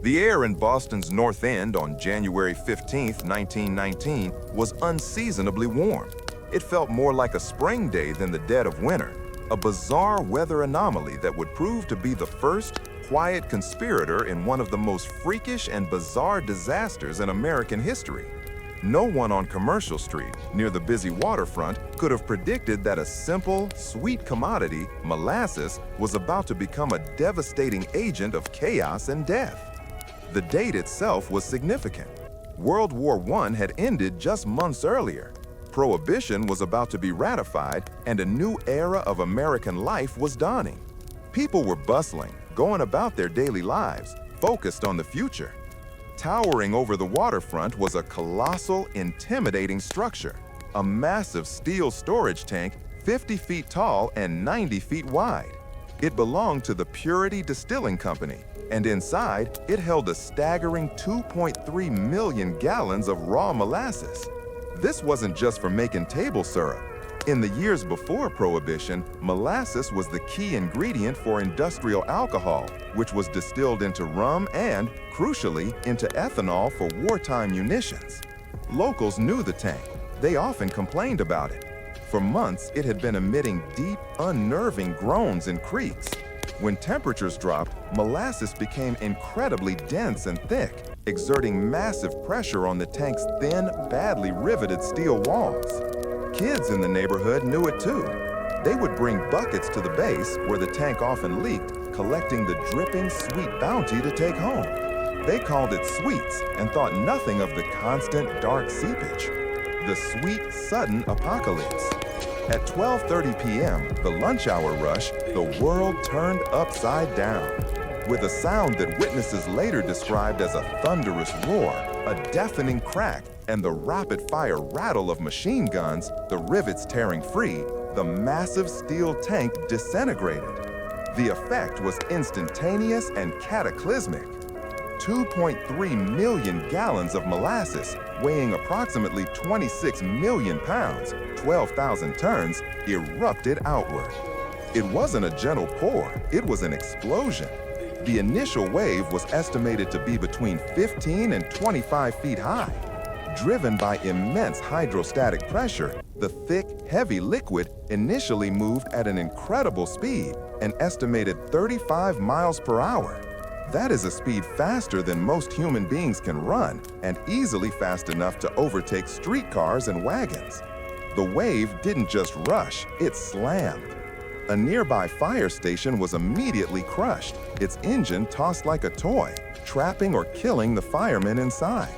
The air in Boston's North End on January 15, 1919, was unseasonably warm. It felt more like a spring day than the dead of winter, a bizarre weather anomaly that would prove to be the first quiet conspirator in one of the most freakish and bizarre disasters in American history. No one on Commercial Street, near the busy waterfront, could have predicted that a simple, sweet commodity, molasses, was about to become a devastating agent of chaos and death. The date itself was significant. World War I had ended just months earlier. Prohibition was about to be ratified, and a new era of American life was dawning. People were bustling, going about their daily lives, focused on the future. Towering over the waterfront was a colossal, intimidating structure, a massive steel storage tank 50 feet tall and 90 feet wide. It belonged to the Purity Distilling Company, and inside, it held a staggering 2.3 million gallons of raw molasses. This wasn't just for making table syrup. In the years before Prohibition, molasses was the key ingredient for industrial alcohol, which was distilled into rum and, crucially, into ethanol for wartime munitions. Locals knew the tank. They often complained about it. For months, it had been emitting deep, unnerving groans in creaks. When temperatures dropped, molasses became incredibly dense and thick, exerting massive pressure on the tank's thin, badly riveted steel walls. Kids in the neighborhood knew it too. They would bring buckets to the base, where the tank often leaked, collecting the dripping, sweet bounty to take home. They called it sweets and thought nothing of the constant, dark seepage. The sweet, sudden apocalypse. At 12:30 p.m., the lunch hour rush, the world turned upside down. With a sound that witnesses later described as a thunderous roar, a deafening crack, and the rapid-fire rattle of machine guns, the rivets tearing free, the massive steel tank disintegrated. The effect was instantaneous and cataclysmic. 2.3 million gallons of molasses, weighing approximately 26 million pounds, 12,000 tons, erupted outward. It wasn't a gentle pour, it was an explosion. The initial wave was estimated to be between 15 and 25 feet high. Driven by immense hydrostatic pressure, the thick, heavy liquid initially moved at an incredible speed, an estimated 35 miles per hour. That is a speed faster than most human beings can run, and easily fast enough to overtake streetcars and wagons. The wave didn't just rush, it slammed. A nearby fire station was immediately crushed, its engine tossed like a toy, trapping or killing the firemen inside.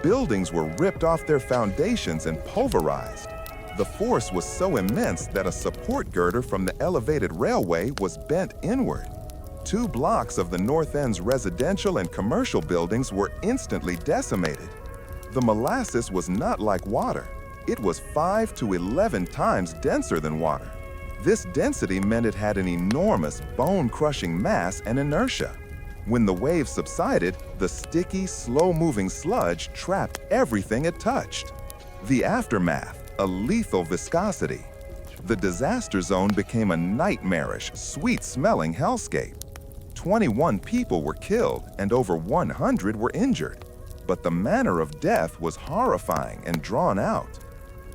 Buildings were ripped off their foundations and pulverized. The force was so immense that a support girder from the elevated railway was bent inward. 2 blocks of the North End's residential and commercial buildings were instantly decimated. The molasses was not like water. It was 5 to 11 times denser than water. This density meant it had an enormous, bone-crushing mass and inertia. When the wave subsided, the sticky, slow-moving sludge trapped everything it touched. The aftermath, a lethal viscosity. The disaster zone became a nightmarish, sweet-smelling hellscape. 21 people were killed and over 100 were injured. But the manner of death was horrifying and drawn out.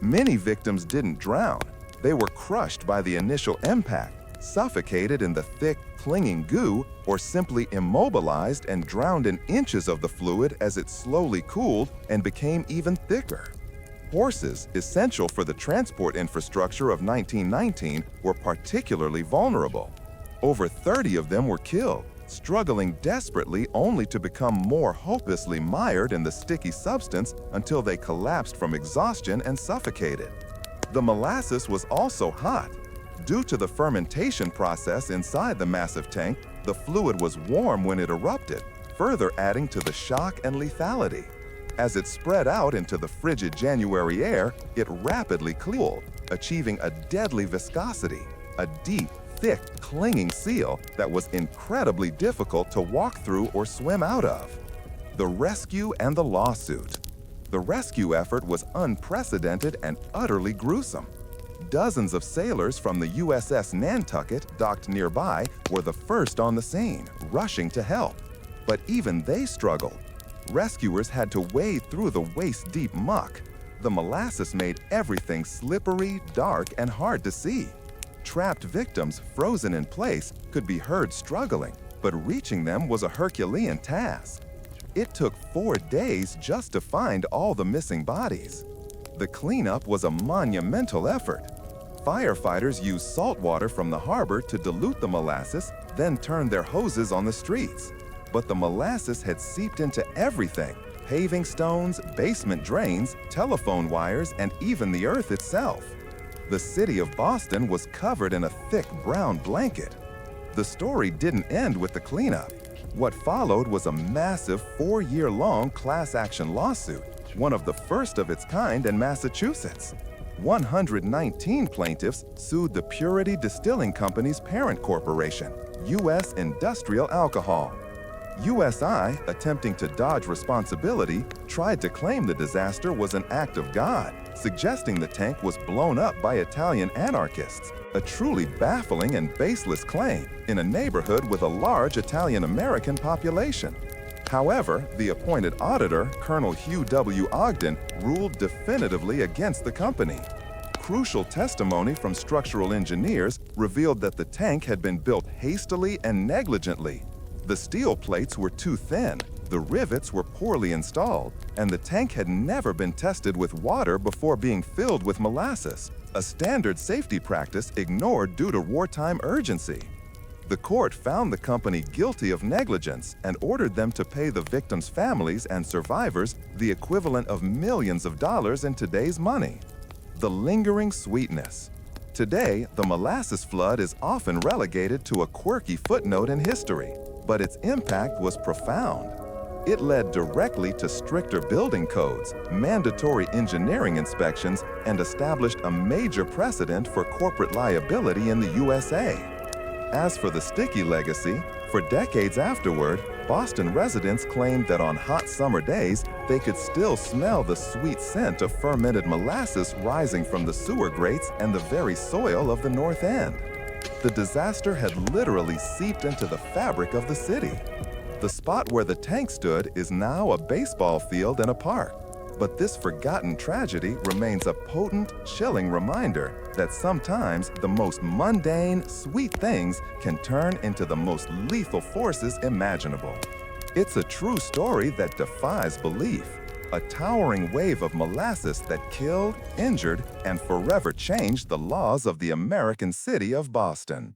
Many victims didn't drown. They were crushed by the initial impact, suffocated in the thick, clinging goo, or simply immobilized and drowned in inches of the fluid as it slowly cooled and became even thicker. Horses, essential for the transport infrastructure of 1919, were particularly vulnerable. Over 30 of them were killed, struggling desperately only to become more hopelessly mired in the sticky substance until they collapsed from exhaustion and suffocated. The molasses was also hot. Due to the fermentation process inside the massive tank, the fluid was warm when it erupted, further adding to the shock and lethality. As it spread out into the frigid January air, it rapidly cooled, achieving a deadly viscosity, a deep, thick, clinging seal that was incredibly difficult to walk through or swim out of. The rescue and the lawsuit. The rescue effort was unprecedented and utterly gruesome. Dozens of sailors from the USS Nantucket, docked nearby, were the first on the scene, rushing to help. But even they struggled. Rescuers had to wade through the waist-deep muck. The molasses made everything slippery, dark, and hard to see. Trapped victims, frozen in place, could be heard struggling, but reaching them was a Herculean task. It took 4 days just to find all the missing bodies. The cleanup was a monumental effort. Firefighters used salt water from the harbor to dilute the molasses, then turned their hoses on the streets. But the molasses had seeped into everything: paving stones, basement drains, telephone wires, and even the earth itself. The city of Boston was covered in a thick brown blanket. The story didn't end with the cleanup. What followed was a massive 4-year-long class action lawsuit, one of the first of its kind in Massachusetts. 119 plaintiffs sued the Purity Distilling Company's parent corporation, U.S. Industrial Alcohol. USI, attempting to dodge responsibility, tried to claim the disaster was an act of God, suggesting the tank was blown up by Italian anarchists, a truly baffling and baseless claim in a neighborhood with a large Italian-American population. However, the appointed auditor, Colonel Hugh W. Ogden, ruled definitively against the company. Crucial testimony from structural engineers revealed that the tank had been built hastily and negligently. The steel plates were too thin, the rivets were poorly installed, and the tank had never been tested with water before being filled with molasses, a standard safety practice ignored due to wartime urgency. The court found the company guilty of negligence and ordered them to pay the victims' families and survivors the equivalent of millions of dollars in today's money. The lingering sweetness. Today, the molasses flood is often relegated to a quirky footnote in history, but its impact was profound. It led directly to stricter building codes, mandatory engineering inspections, and established a major precedent for corporate liability in the USA. As for the sticky legacy, for decades afterward, Boston residents claimed that on hot summer days, they could still smell the sweet scent of fermented molasses rising from the sewer grates and the very soil of the North End. The disaster had literally seeped into the fabric of the city. The spot where the tank stood is now a baseball field and a park. But this forgotten tragedy remains a potent, chilling reminder that sometimes the most mundane, sweet things can turn into the most lethal forces imaginable. It's a true story that defies belief, a towering wave of molasses that killed, injured, and forever changed the laws of the American city of Boston.